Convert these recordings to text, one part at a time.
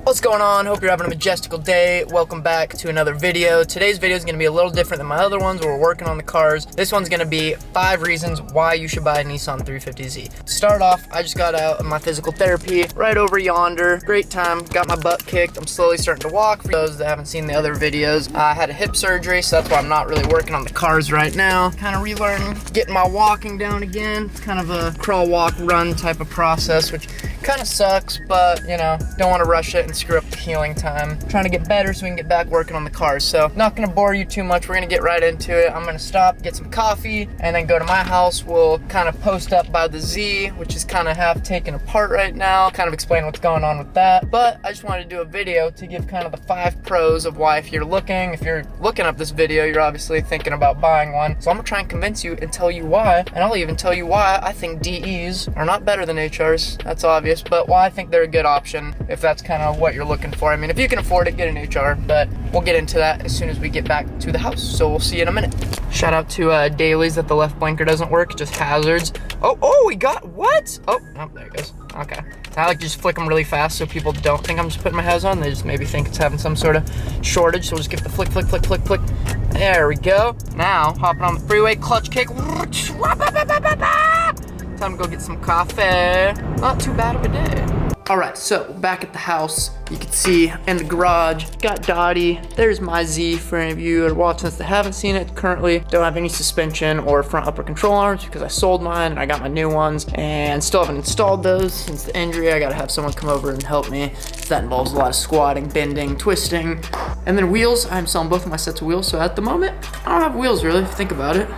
What's going on? Hope you're having a majestical day. Welcome back to another video. Today's video is going to be a little different than my other ones where we're working on the cars. This one's going to be 5 reasons why you should buy a Nissan 350Z. To start off, I just got out of my physical therapy right over yonder. Great time. Got my butt kicked. I'm slowly starting to walk. For those that haven't seen the other videos, I had a hip surgery, so that's why I'm not really working on the cars right now. Kind of relearning, getting my walking down again. It's kind of a crawl, walk, run type of process, which kind of sucks, but you know, don't want to rush it and screw up the healing time. Trying to get better so we can get back working on the cars. So not going to bore you too much. We're going to get right into it. I'm going to stop, get some coffee, and then go to my house. We'll kind of post up by the Z, which is kind of half taken apart right now, kind of explain what's going on with that. But I just wanted to do a video to give kind of the 5 pros of why if you're looking up this video, you're obviously thinking about buying one. So I'm going to try and convince you and tell you why, and I'll even tell you why I think DEs are not better than HRs. That's obvious, but why I think they're a good option if that's kind of what you're looking for. I mean, if you can afford it, get an HR, but we'll get into that as soon as we get back to the house. So we'll see you in a minute. Shout out to Dailies that the left blinker doesn't work, just hazards. Oh, we got, what? Oh, there it goes. Okay. I like to just flick them really fast so people don't think I'm just putting my hazards on. They just maybe think it's having some sort of shortage. So we'll just give it the flick, flick, flick, flick, flick. There we go. Now, hopping on the freeway, clutch kick. Time to go get some coffee. Not too bad of a day. All right, so back at the house, you can see in the garage, got Dottie. There's my Z for any of you that are watching this that haven't seen it currently. Don't have any suspension or front upper control arms because I sold mine and I got my new ones and still haven't installed those since the injury. I gotta have someone come over and help me. That involves a lot of squatting, bending, twisting. And then wheels, I'm selling both of my sets of wheels. So at the moment, I don't have wheels really, if you think about it.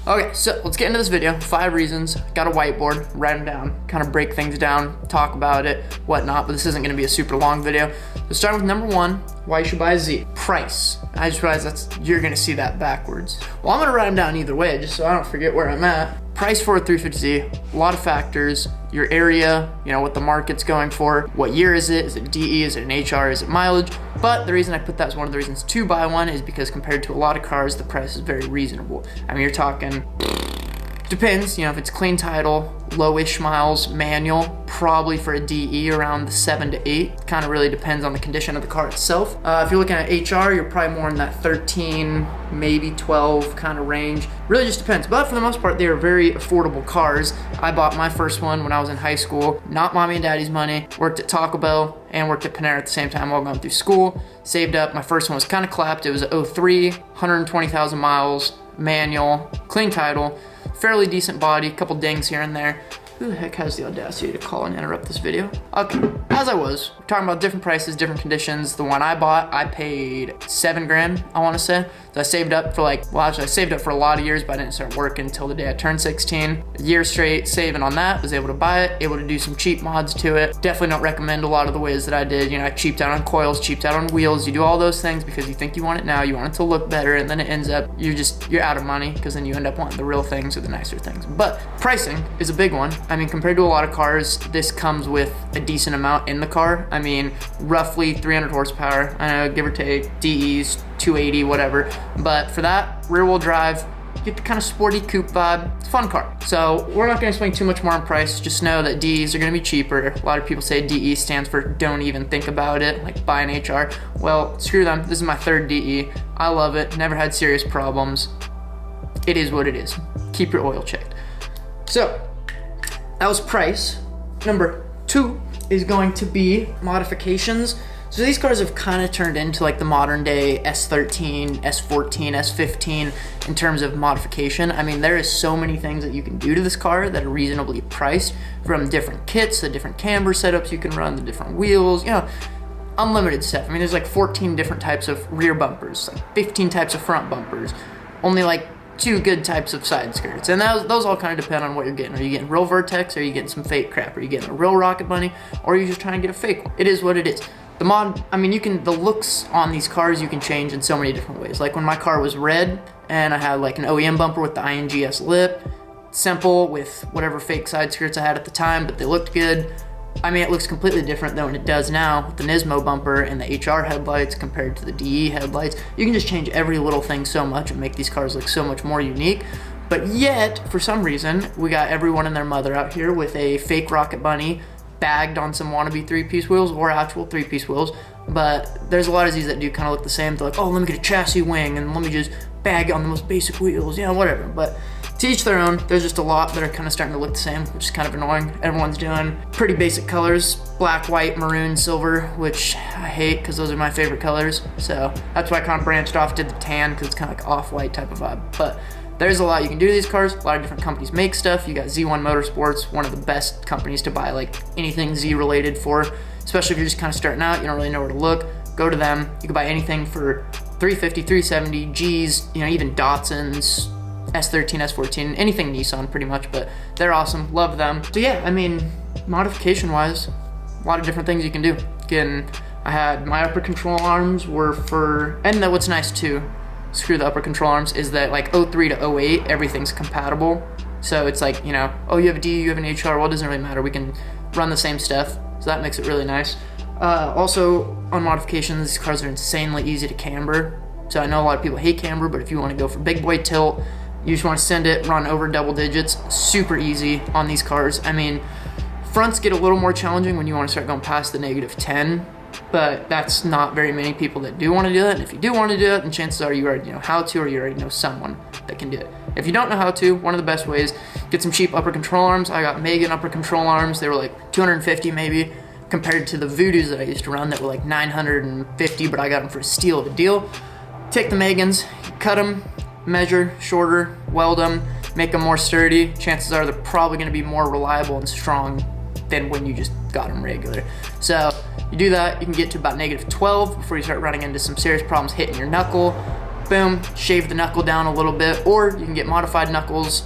Okay, so let's get into this video. 5 reasons. Got a whiteboard, write them down, kind of break things down, talk about it, whatnot, but this isn't gonna be a super long video. So starting with number 1, why you should buy a Z. Price. I just realized you're gonna see that backwards. Well, I'm gonna write them down either way, just so I don't forget where I'm at. Price for a 350Z, a lot of factors, your area, you know, what the market's going for, what year is it DE, is it an HR, is it mileage? But the reason I put that as one of the reasons to buy one is because compared to a lot of cars, the price is very reasonable. I mean, you're talking, depends, you know, if it's clean title, low-ish miles, manual, probably for a DE around the 7 to 8. Kind of really depends on the condition of the car itself. If you're looking at HR, you're probably more in that 13, maybe 12 kind of range. Really just depends, but for the most part, they are very affordable cars. I bought my first one when I was in high school, not mommy and daddy's money. Worked at Taco Bell and worked at Panera at the same time while going through school. Saved up, my first one was kind of clapped. It was a 03, 120,000 miles, manual, clean title, fairly decent body, couple dings here and there. Who the heck has the audacity to call and interrupt this video? Okay, as I was, we're talking about different prices, different conditions. The one I bought, I paid 7 grand, I wanna say. So I saved up for I saved up for a lot of years, but I didn't start working until the day I turned 16. A year straight saving on that, was able to buy it, able to do some cheap mods to it. Definitely don't recommend a lot of the ways that I did. You know, I cheaped out on coils, cheaped out on wheels. You do all those things because you think you want it now, you want it to look better, and then it ends up, you're out of money because then you end up wanting the real things or the nicer things. But pricing is a big one. I mean, compared to a lot of cars, this comes with a decent amount in the car. I mean, roughly 300 horsepower, I know, give or take, DEs, 280, whatever. But for that, rear wheel drive, you get the kind of sporty coupe vibe. It's a fun car. So we're not gonna explain too much more on price. Just know that DEs are gonna be cheaper. A lot of people say DE stands for don't even think about it, like buy an HR. Well, screw them. This is my 3rd DE. I love it, never had serious problems. It is what it is. Keep your oil checked. So, that was price. Number 2 is going to be modifications. So these cars have kind of turned into like the modern day S13, S14, S15 in terms of modification. I mean, there is so many things that you can do to this car that are reasonably priced, from different kits, the different camber setups you can run, the different wheels, you know, unlimited stuff. I mean, there's like 14 different types of rear bumpers, like 15 types of front bumpers, only like 2 good types of side skirts, and those all kind of depend on what you're getting. Are you getting real Vertex, or are you getting some fake crap? Are you getting a real Rocket Bunny, or are you just trying to get a fake one? It is what it is. The mod, I mean, the looks on these cars you can change in so many different ways. Like when my car was red and I had like an OEM bumper with the INGS lip, simple with whatever fake side skirts I had at the time, but they looked good. I mean, it looks completely different than what it does now with the Nismo bumper and the HR headlights compared to the DE headlights. You can just change every little thing so much and make these cars look so much more unique. But yet, for some reason, we got everyone and their mother out here with a fake Rocket Bunny bagged on some wannabe 3-piece wheels or actual 3-piece wheels. But there's a lot of these that do kind of look the same. They're like, oh, let me get a chassis wing and let me just bag on the most basic wheels, whatever. But to each their own. There's just a lot that are kind of starting to look the same, which is kind of annoying. Everyone's doing pretty basic colors, black, white, maroon, silver, which I hate because those are my favorite colors. So that's why I kind of branched off, did the tan, because it's kind of like off-white type of vibe. But there's a lot you can do to these cars. A lot of different companies make stuff. You got Z1 Motorsports, one of the best companies to buy like anything Z related for, especially if you're just kind of starting out, you don't really know where to look. Go to them. You can buy anything for $350, $370, G's, even Datsuns, S13, S14, anything Nissan pretty much, but they're awesome, love them. So yeah, I mean, modification wise, a lot of different things you can do. Again, I had my upper control arms were for, and then what's nice too, screw the upper control arms, is that like 03 to 08, everything's compatible. So it's like, oh, you have a D, you have an HR, well, it doesn't really matter. We can run the same stuff. So that makes it really nice. Also, on modifications, these cars are insanely easy to camber. So I know a lot of people hate camber, but if you want to go for big boy tilt, you just want to send it, run over double digits, super easy on these cars. I mean, fronts get a little more challenging when you want to start going past the -10, but that's not very many people that do want to do it. And if you do want to do it, then chances are you already know how to, or you already know someone that can do it. If you don't know how to, one of the best ways, get some cheap upper control arms. I got Megan upper control arms. They were like $250 maybe, compared to the Voodoos that I used to run that were like $950, but I got them for a steal of a deal. Take the Megans, cut them, measure shorter, weld them, make them more sturdy. Chances are they're probably going to be more reliable and strong than when you just got them regular. So you do that, you can get to about -12 before you start running into some serious problems hitting your knuckle. Boom, shave the knuckle down a little bit, or you can get modified knuckles,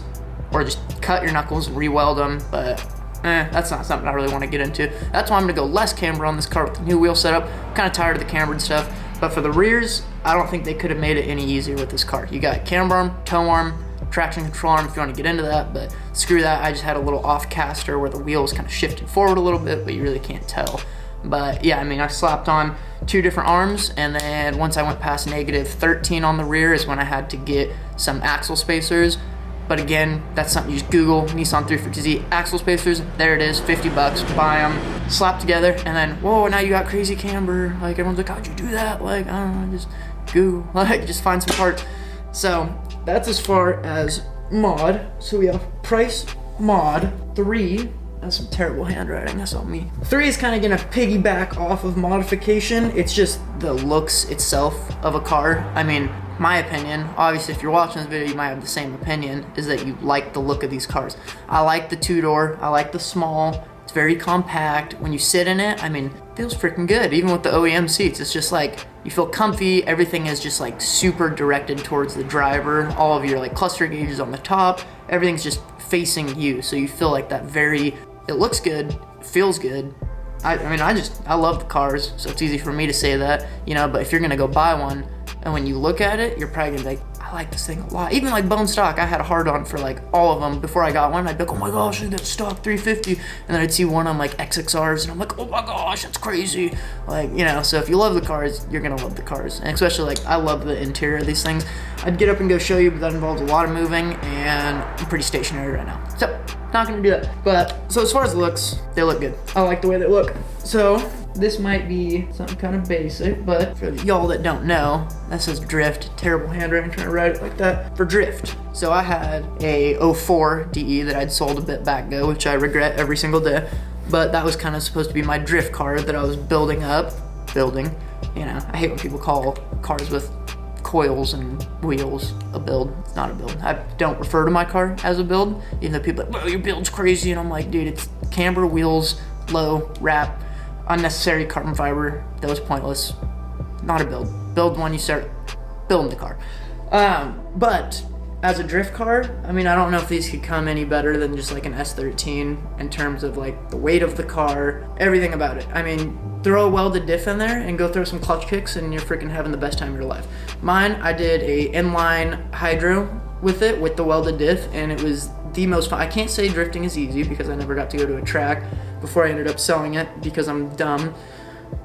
or just cut your knuckles and re-weld them, but that's not something I really want to get into. That's why I'm going to go less camber on this car with the new wheel setup. I'm kind of tired of the cambered stuff. But for the rears, I don't think they could have made it any easier with this car. You got camber arm, tow arm, traction control arm if you want to get into that, but screw that. I just had a little off caster where the wheels kind of shifted forward a little bit, but you really can't tell. But yeah, I mean, I slapped on 2 different arms, and then once I went past -13 on the rear is when I had to get some axle spacers. But again, that's something you just Google, Nissan 350Z axle spacers. There it is, $50, buy them, slap together, and then, whoa, now you got crazy camber. Like, everyone's like, how'd you do that? Like, I don't know, just Google, like, just find some parts. So that's as far as mod. So we have price, mod, 3. That's some terrible handwriting, that's on me. 3 is kind of gonna piggyback off of modification. It's just the looks itself of a car. I mean, my opinion, obviously if you're watching this video you might have the same opinion, is that you like the look of these cars. I like the 2-door, I like the small, it's very compact. When you sit in it, I mean, it feels freaking good. Even with the OEM seats, it's just like, you feel comfy, everything is just like super directed towards the driver. All of your like cluster gauges on the top, everything's just facing you. So you feel like that it looks good, feels good. I mean, I love the cars, so it's easy for me to say that, but if you're gonna go buy one, and when you look at it, you're probably gonna be like, I like this thing a lot. Even like bone stock, I had a hard on for like all of them before I got one. I'd be like, oh my gosh, look at that stock 350. And then I'd see one on like XXRs and I'm like, oh my gosh, that's crazy. Like, so if you love the cars, you're gonna love the cars. And especially like, I love the interior of these things. I'd get up and go show you, but that involves a lot of moving and I'm pretty stationary right now. So, not gonna do that. But, so as far as looks, they look good. I like the way they look. So, this might be something kind of basic, but for y'all that don't know, that says drift. Terrible handwriting, trying to write it like that. For drift. So I had a 04 DE that I'd sold a bit back ago, which I regret every single day. But that was kind of supposed to be my drift car that I was building up. I hate when people call cars with coils and wheels a build. It's not a build. I don't refer to my car as a build, even though people are like, well, your build's crazy. And I'm like, dude, it's camber, wheels, low, wrap, unnecessary carbon fiber. That was pointless. Not a build. Build when you start building the car. But as a drift car, I mean, I don't know if these could come any better than just like an S13 in terms of like the weight of the car, everything about it. I mean, throw a welded diff in there and go throw some clutch kicks and you're freaking having the best time of your life. Mine, I did a inline hydro with it, with the welded diff, and it was the most fun. I can't say drifting is easy because I never got to go to a track before I ended up selling it because I'm dumb.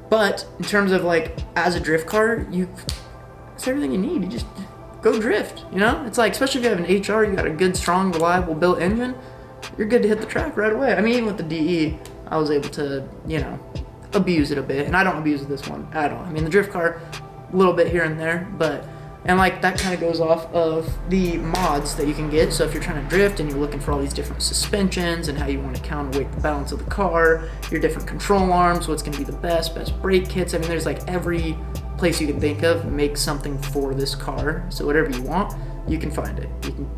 But in terms of like, as a drift car, it's everything you need. You just go drift, It's like, especially if you have an HR, you got a good, strong, reliable built engine, you're good to hit the track right away. I mean, even with the DE, I was able to, you know, abuse it a bit. And I don't abuse this one at all. I mean, the drift car, a little bit here and there, but, and like that kind of goes off of the mods that you can get. So if you're trying to drift and you're looking for all these different suspensions and how you want to counterweight the balance of the car, your different control arms, what's going to be the best brake kits. I mean, there's like every place you can think of, make something for this car. So whatever you want, you can find it. You can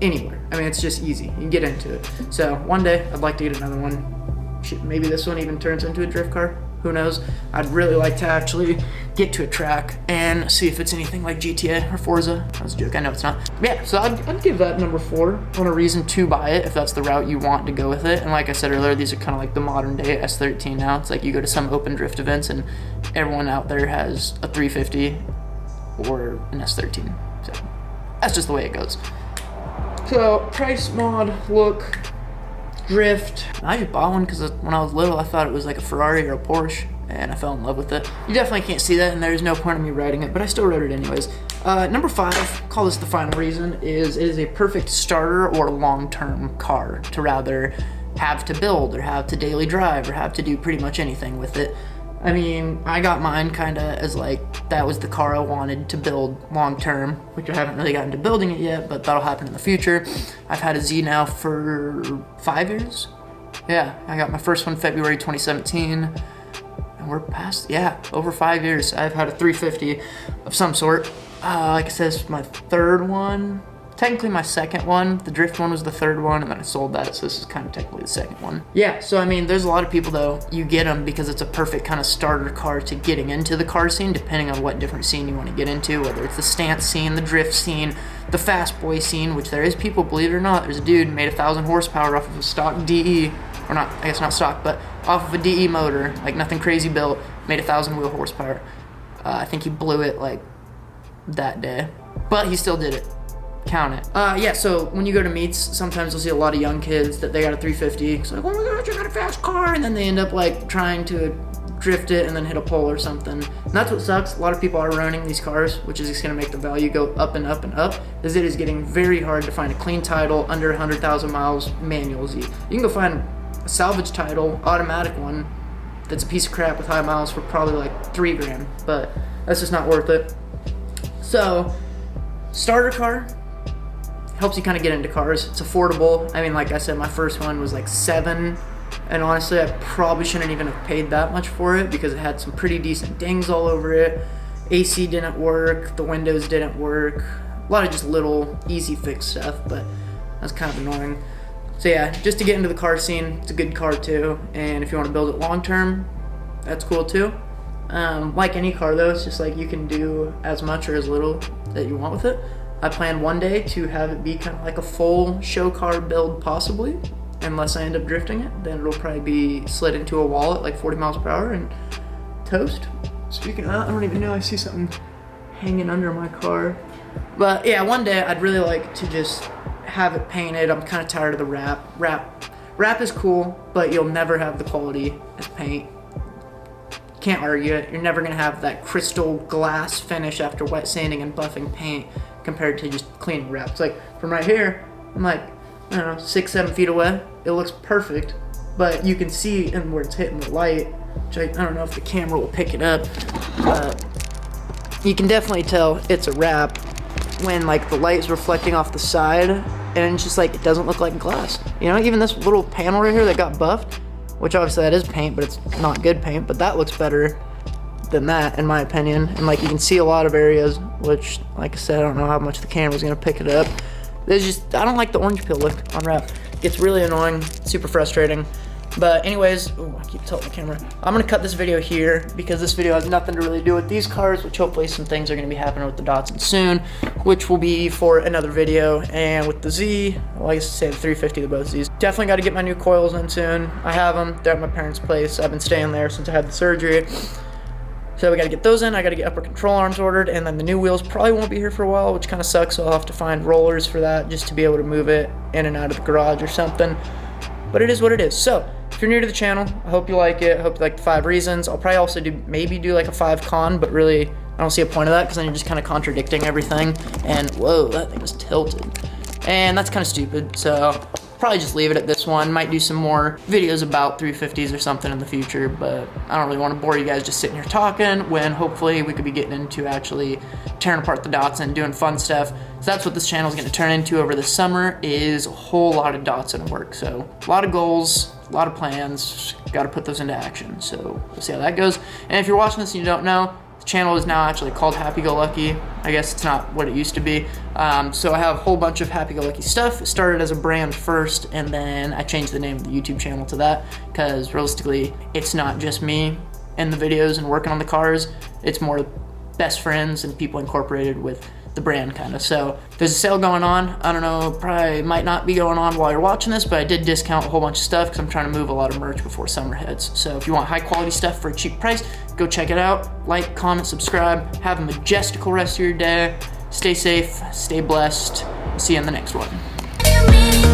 anywhere. I mean, it's just easy. You can get into it. So one day I'd like to get another one. Maybe this one even turns into a drift car. Who knows? I'd really like to actually get to a track and see if it's anything like GTA or Forza. That was a joke, I know it's not. Yeah, so I'd give that number 4 on a reason to buy it if that's the route you want to go with it. And like I said earlier, these are kind of like the modern day S13 now. It's like you go to some open drift events and everyone out there has a 350 or an S13. So that's just the way it goes. So price, mod, look, drift. I just bought one because when I was little, I thought it was like a Ferrari or a Porsche, and I fell in love with it. You definitely can't see that, and there's no point in me writing it, but I still wrote it anyways. Number 5, call this the final reason, is it is a perfect starter or long-term car to rather have to build or have to daily drive or have to do pretty much anything with it. I mean, I got mine kind of as like, that was the car I wanted to build long term, which I haven't really gotten to building it yet, but that'll happen in the future. I've had a Z now for 5 years. Yeah, I got my first one February 2017, and we're past, yeah, over 5 years. I've had a 350 of some sort. Like I said, it's my 3rd one. Technically my 2nd one. The drift one was the 3rd one, and then I sold that, so this is kind of technically the 2nd one. Yeah, so I mean, there's a lot of people though, you get them because it's a perfect kind of starter car to getting into the car scene, depending on what different scene you want to get into, whether it's the stance scene, the drift scene, the fast boy scene, which there is people, believe it or not. There's a dude made 1,000 horsepower off of a stock DE, or not, I guess not stock, but off of a DE motor, like nothing crazy built, made 1,000 wheel horsepower. I think he blew it like that day, but he still did it. Count it. Yeah, so when you go to meets, sometimes you'll see a lot of young kids that they got a 350. It's like, oh my god, you got a fast car, and then they end up like trying to drift it and then hit a pole or something. And that's what sucks. A lot of people are ruining these cars, which is just gonna make the value go up and up and up, as it is getting very hard to find a clean title under 100,000 miles manual Z. You can go find a salvage title, automatic one, that's a piece of crap with high miles for probably like 3 grand, but that's just not worth it. So, starter car, helps you kind of get into cars. It's affordable. I mean, like I said, my first one was like 7, and honestly, I probably shouldn't even have paid that much for it because it had some pretty decent dings all over it. AC didn't work, the windows didn't work. A lot of just little easy fix stuff, but that's kind of annoying. So yeah, just to get into the car scene, it's a good car too. And if you want to build it long term, that's cool too. Like any car though, it's just like you can do as much or as little that you want with it. I plan one day to have it be kind of like a full show car build possibly, unless I end up drifting it. Then it'll probably be slid into a wall at like 40 miles per hour and toast. Speaking of that, I don't even know, I see something hanging under my car. But yeah, one day I'd really like to just have it painted. I'm kind of tired of the wrap. Wrap is cool, but you'll never have the quality as paint. Can't argue it. You're never gonna have that crystal glass finish after wet sanding and buffing paint compared to just cleaning wrap. It's like, from right here, I'm like, I don't know, 6-7 feet away. It looks perfect, but you can see in where it's hitting the light, which I don't know if the camera will pick it up, but you can definitely tell it's a wrap when like the light is reflecting off the side, and it's just like, it doesn't look like glass. You know, even this little panel right here that got buffed, which obviously that is paint, but it's not good paint, but that looks better than that in my opinion. And like you can see a lot of areas, which like I said, I don't know how much the camera's gonna pick it up. There's just, I don't like the orange peel look on wrap. It gets really annoying, super frustrating. But anyways, ooh, I keep tilting the camera. I'm gonna cut this video here because this video has nothing to really do with these cars, which hopefully some things are gonna be happening with the Datsun soon, which will be for another video. And with the Z, well, I guess say the 350, the both Zs. Definitely gotta get my new coils in soon. I have them, they're at my parents' place. I've been staying there since I had the surgery. So we gotta get those in, I gotta get upper control arms ordered, and then the new wheels probably won't be here for a while, which kinda sucks, so I'll have to find rollers for that just to be able to move it in and out of the garage or something. But it is what it is. So, if you're new to the channel, I hope you like it. I hope you like the 5 reasons. I'll probably also maybe do like a 5 con, but really, I don't see a point of that because then you're just kind of contradicting everything. And whoa, that thing was tilted. And that's kind of stupid. So probably just leave it at this one. Might do some more videos about 350s or something in the future, but I don't really want to bore you guys just sitting here talking when hopefully we could be getting into actually tearing apart the Datsun and doing fun stuff. So that's what this channel is going to turn into over the summer, is a whole lot of Datsun work. So a lot of goals, a lot of plans, got to put those into action. So we'll see how that goes. And if you're watching this and you don't know, the channel is now actually called Happy Go Lucky. I guess it's not what it used to be. So I have a whole bunch of Happy Go Lucky stuff. It started as a brand first, and then I changed the name of the YouTube channel to that, because realistically, it's not just me in the videos and working on the cars. It's more best friends and people incorporated with the brand kind of. So there's a sale going on. I don't know, probably might not be going on while you're watching this, but I did discount a whole bunch of stuff because I'm trying to move a lot of merch before summer hits. So if you want high quality stuff for a cheap price, go check it out. Like, comment, subscribe. Have a majestical rest of your day. Stay safe, stay blessed. See you in the next one.